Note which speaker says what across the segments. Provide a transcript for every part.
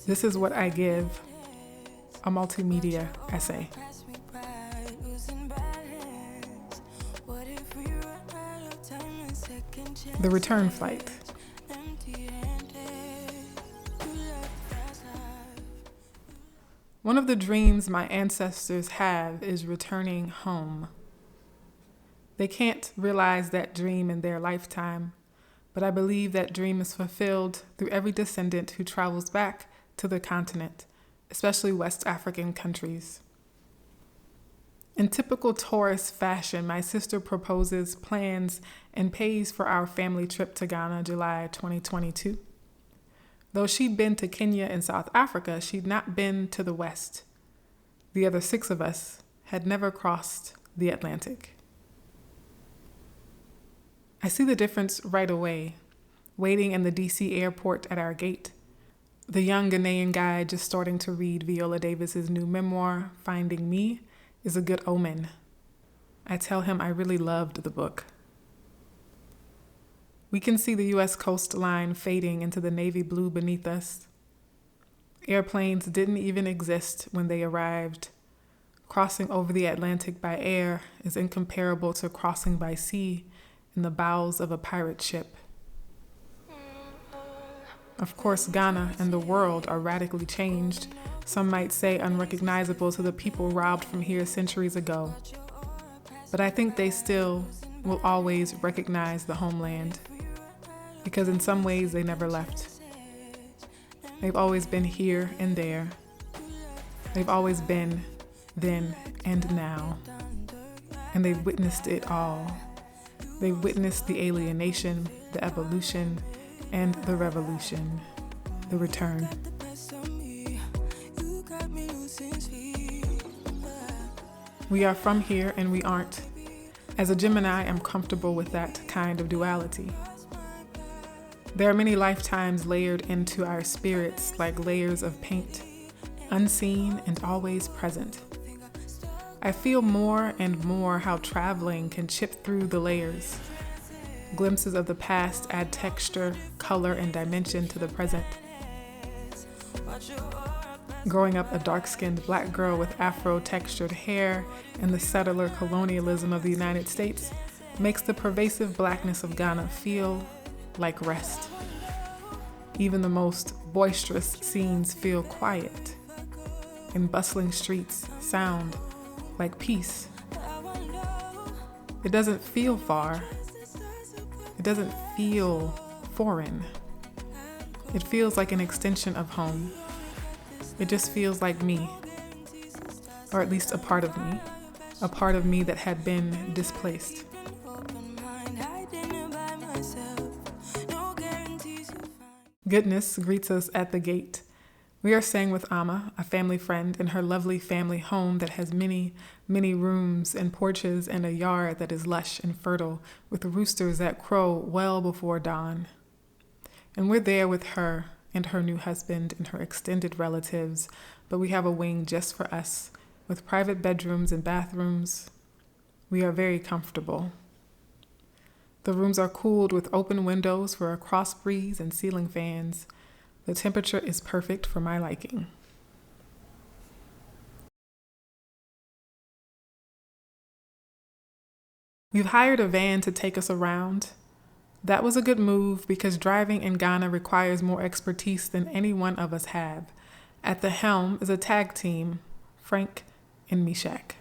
Speaker 1: This is what I give, a multimedia essay. The return flight. One of the dreams my ancestors have is returning home. They can't realize that dream in their lifetime, but I believe that dream is fulfilled through every descendant who travels back to the continent, especially West African countries. In typical tourist fashion, my sister proposes, plans, and pays for our family trip to Ghana, July 2022. Though she'd been to Kenya and South Africa, she'd not been to the West. The other 6 of us had never crossed the Atlantic. I see the difference right away, waiting in the DC airport at our gate. The young Ghanaian guy just starting to read Viola Davis's new memoir, Finding Me, is a good omen. I tell him I really loved the book. We can see the U.S. coastline fading into the navy blue beneath us. Airplanes didn't even exist when they arrived. Crossing over the Atlantic by air is incomparable to crossing by sea in the bowels of a pirate ship. Of course, Ghana and the world are radically changed, some might say unrecognizable to the people robbed from here centuries ago. But I think they still will always recognize the homeland, because in some ways they never left. They've always been here and there. They've always been then and now. And they've witnessed it all. They've witnessed the alienation, the evolution, and the revolution, the return. We are from here and we aren't. As a Gemini, I'm comfortable with that kind of duality. There are many lifetimes layered into our spirits like layers of paint, unseen and always present. I feel more and more how traveling can chip through the layers. Glimpses of the past add texture, color, and dimension to the present. Growing up a dark-skinned black girl with afro-textured hair and the settler colonialism of the United States makes the pervasive blackness of Ghana feel like rest. Even the most boisterous scenes feel quiet, and bustling streets sound like peace. It doesn't feel far. It doesn't feel foreign. It feels like an extension of home. It just feels like me, or at least a part of me that had been displaced. Goodness greets us at the gate. We are staying with Amma, a family friend, in her lovely family home that has many, many rooms and porches and a yard that is lush and fertile with roosters that crow well before dawn. And we're there with her and her new husband and her extended relatives, but we have a wing just for us with private bedrooms and bathrooms. We are very comfortable. The rooms are cooled with open windows for a cross breeze and ceiling fans. The temperature is perfect for my liking. We've hired a van to take us around. That was a good move because driving in Ghana requires more expertise than any one of us have. At the helm is a tag team, Frank and Meshach.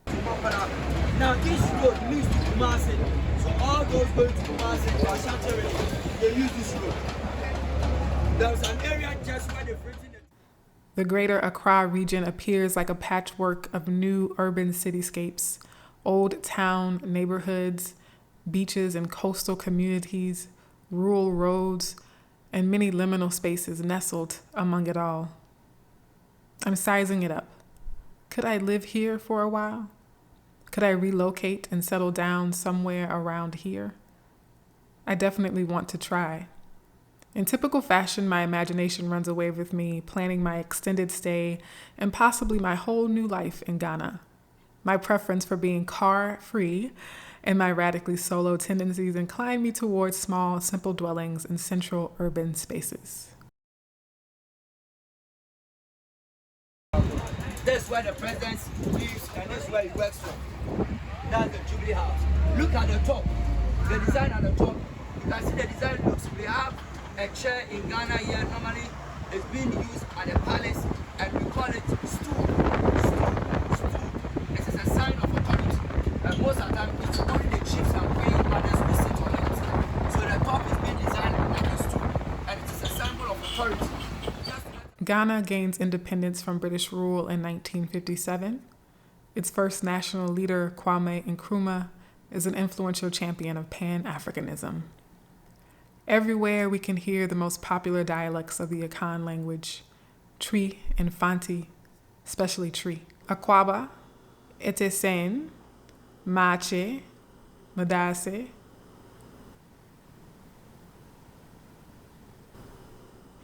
Speaker 2: Now this road leads to Kumasi, so all those going to Kumasi or Shantere, they use this road. There's an area just where they've written it.
Speaker 1: The greater Accra region appears like a patchwork of new urban cityscapes, old town neighborhoods, beaches and coastal communities, rural roads, and many liminal spaces nestled among it all. I'm sizing it up. Could I live here for a while? Could I relocate and settle down somewhere around here? I definitely want to try. In typical fashion, my imagination runs away with me, planning my extended stay and possibly my whole new life in Ghana. My preference for being car-free and my radically solo tendencies incline me towards small, simple dwellings in central urban spaces.
Speaker 2: That's where the president lives and that's where he works from. That's the Jubilee House. Look at the top. The design at the top. You can see the design looks. We have a chair in Ghana here. Normally it's being used at the palace and we call it stool. This is a sign of authority. And most of the time it's only the chiefs and queen mothers who sit on it. So the top is being designed like a stool and it is a symbol of authority.
Speaker 1: Ghana gains independence from British rule in 1957. Its first national leader, Kwame Nkrumah, is an influential champion of Pan-Africanism. Everywhere we can hear the most popular dialects of the Akan language, Twi and Fanti, especially Twi. Akwaba, Etesen, Mache, Madase,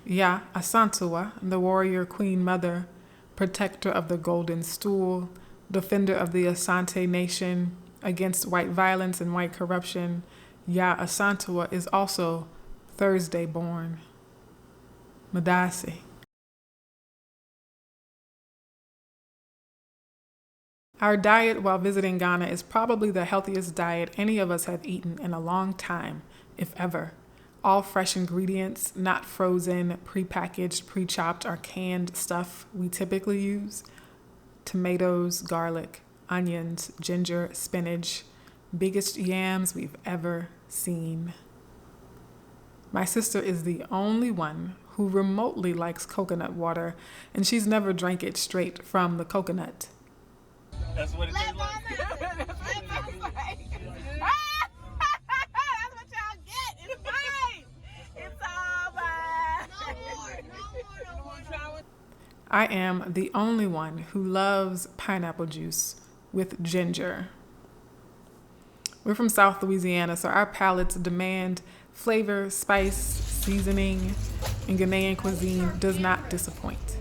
Speaker 1: Ya Asantua, the warrior queen mother, protector of the golden stool, defender of the Asante nation against white violence and white corruption, Ya Asantua is also Thursday born. Madase. Our diet while visiting Ghana is probably the healthiest diet any of us have eaten in a long time, if ever. All fresh ingredients, not frozen, prepackaged, pre-chopped, or canned stuff we typically use. Tomatoes, garlic, onions, ginger, spinach, biggest yams we've ever seen. My sister is the only one who remotely likes coconut water, and she's never drank it straight from the coconut.
Speaker 3: That's what it tastes like.
Speaker 1: I am the only one who loves pineapple juice with ginger. We're from South Louisiana, so our palates demand flavor, spice, seasoning, and Ghanaian cuisine does not disappoint.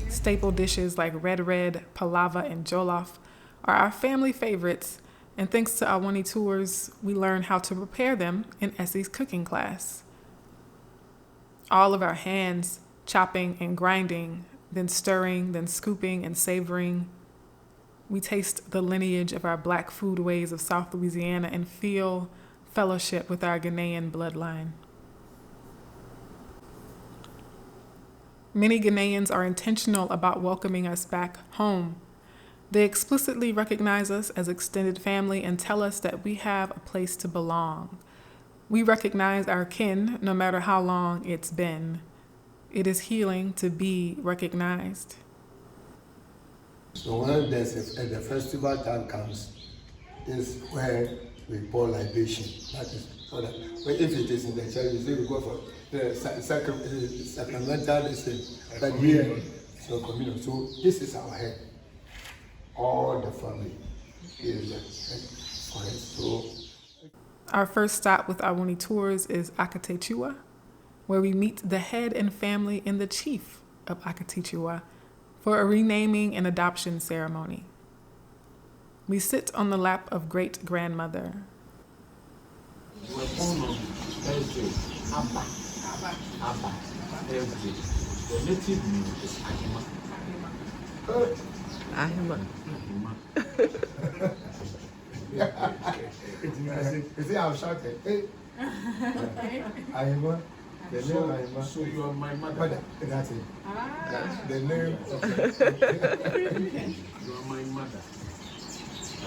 Speaker 1: Staple dishes like red, palava, and jollof are our family favorites, and thanks to our Nnyew tours, we learn how to prepare them in Essie's cooking class. All of our hands chopping and grinding, then stirring, then scooping and savoring. We taste the lineage of our Black foodways of South Louisiana and feel fellowship with our Ghanaian bloodline. Many Ghanaians are intentional about welcoming us back home. They explicitly recognize us as extended family and tell us that we have a place to belong. We recognize our kin no matter how long it's been. It is healing to be recognized.
Speaker 4: So when the festival time comes, is where we pour libation. That is so that if it is in the church, you say we go for the sacramental thing. But here, so communal. So this is our head. All the family is the head for it. So
Speaker 1: our first stop with our Nnyew tours is Akatechua, where we meet the head and family and the chief of Akatechua for a renaming and adoption ceremony. We sit on the lap of great-grandmother.
Speaker 3: We were born on Thursday. Abba. Thursday. The native name is Ahima.
Speaker 4: you see how shouted? Hey. Ahima. The name Ahima.
Speaker 3: So you are my mother.
Speaker 4: That's it. That's the name of
Speaker 3: You are my mother.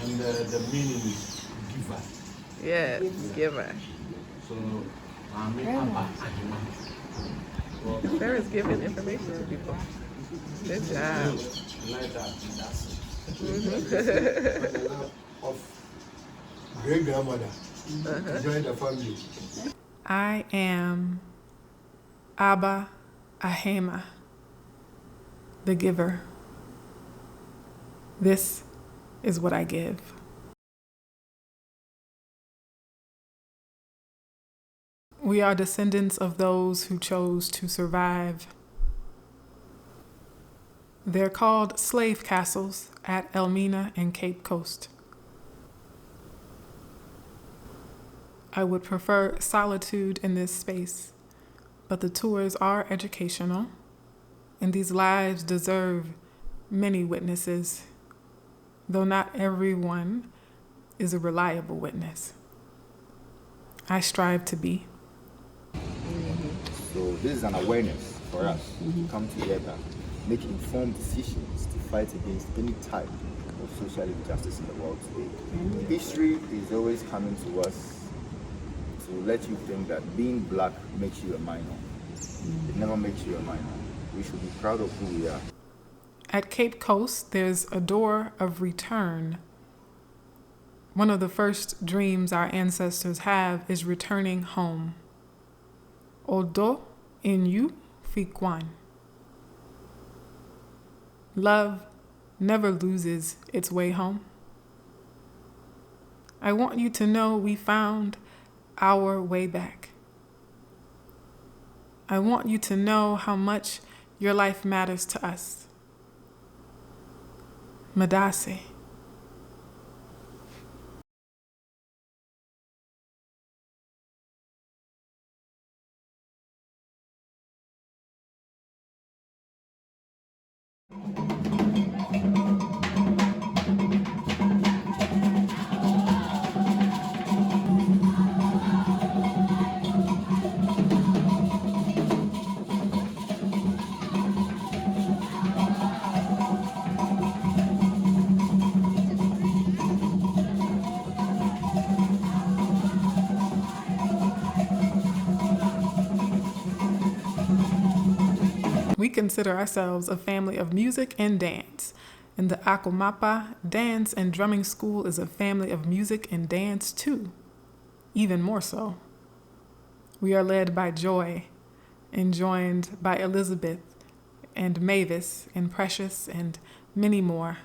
Speaker 3: And the meaning is giver.
Speaker 5: Yes, giver.
Speaker 3: So I'm Abba Ahima.
Speaker 5: There is giving information to people. Good job.
Speaker 3: Like that. That's
Speaker 4: of great grandmother. Join the family.
Speaker 1: I am Abba Ahema, the giver. This is what I give. We are descendants of those who chose to survive. They're called slave castles at Elmina and Cape Coast. I would prefer solitude in this space, but the tours are educational, and these lives deserve many witnesses, though not everyone is a reliable witness. I strive to be.
Speaker 6: So this is an awareness for us to come together, make informed decisions to fight against any type of social injustice in the world today. History is always coming to us to let you think that being black makes you a minor. It never makes you a minor. We should be proud of who we are.
Speaker 1: At Cape Coast, there's a door of return. One of the first dreams our ancestors have is returning home. Odo Nnyew fi Kwan. Love never loses its way home. I want you to know we found our way back. I want you to know how much your life matters to us. Madase. We consider ourselves a family of music and dance. And the Akomapa Dance and Drumming School is a family of music and dance too, even more so. We are led by Joy and joined by Elizabeth and Mavis and Precious and many more.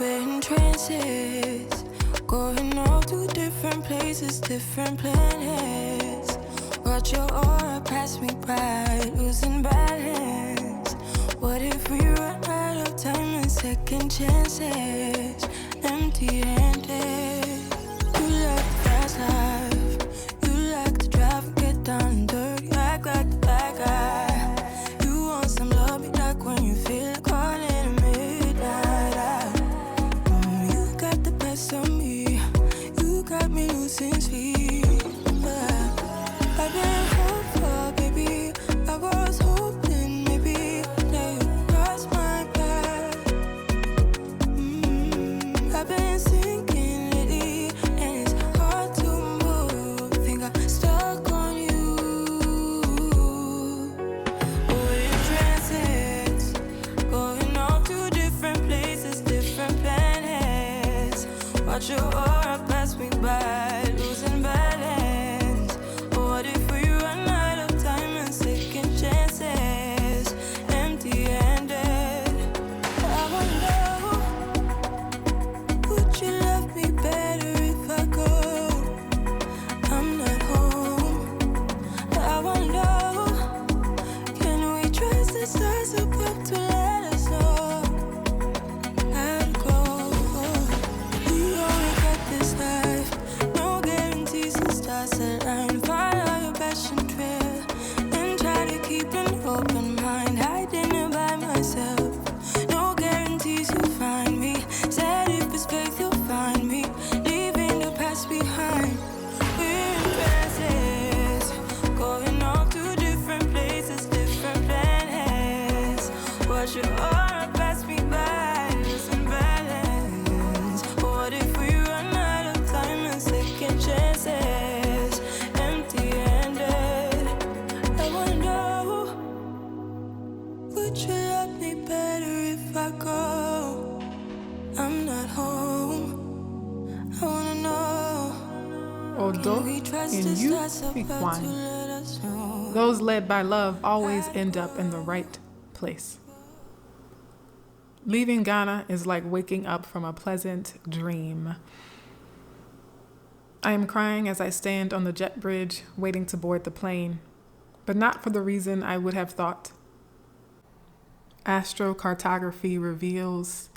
Speaker 7: We're in trances, going off to different places, different planets. Watch your aura pass me by, losing balance. What if we run out of time and second chances? Empty-handed. You like the fast life, you like to drive and get down and dirty, act like the bad guy. You want some love, be like when you feel caught in a midnight. You got the best of me, you got me losing sleep. I've been hopeful, baby, I was hoping maybe that you'd cross my path. I've been sinking lately, and it's hard to move. Think I'm stuck on you. We're in transits, going off to different places, different planets. Watch your aura pass me by, losing balance. What if we run out of time and second chances? Empty-handed. I wonder, would you love me better if I go? I'm not home. I wonder, can we trust the stars above to let us know how to go? We only got this life, no
Speaker 1: Odo, Nnyew, Kwan. Those led by love always end up in the right place. Leaving Ghana is like waking up from a pleasant dream. I am crying as I stand on the jet bridge waiting to board the plane, but not for the reason I would have thought. Astrocartography reveals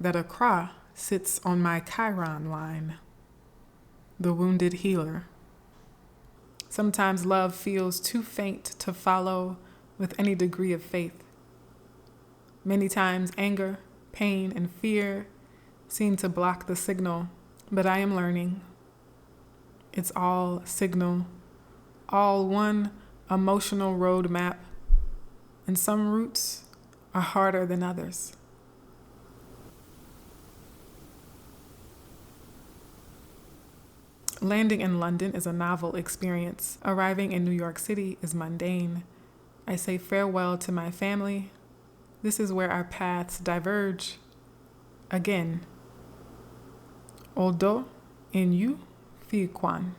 Speaker 1: that Accra sits on my Chiron line, the wounded healer. Sometimes love feels too faint to follow with any degree of faith. Many times anger, pain, and fear seem to block the signal, but I am learning. It's all signal, all one emotional roadmap, and some routes are harder than others. Landing in London is a novel experience. Arriving in New York City is mundane. I say farewell to my family. This is where our paths diverge. Again. Odo, Nnyew, Kwan.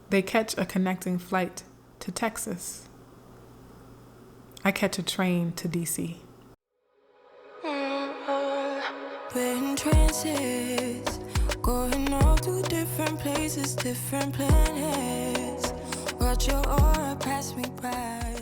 Speaker 1: They catch a connecting flight to Texas. I catch a train to DC.
Speaker 7: We're in trances, going all to different places, different planets. Watch your aura pass me by.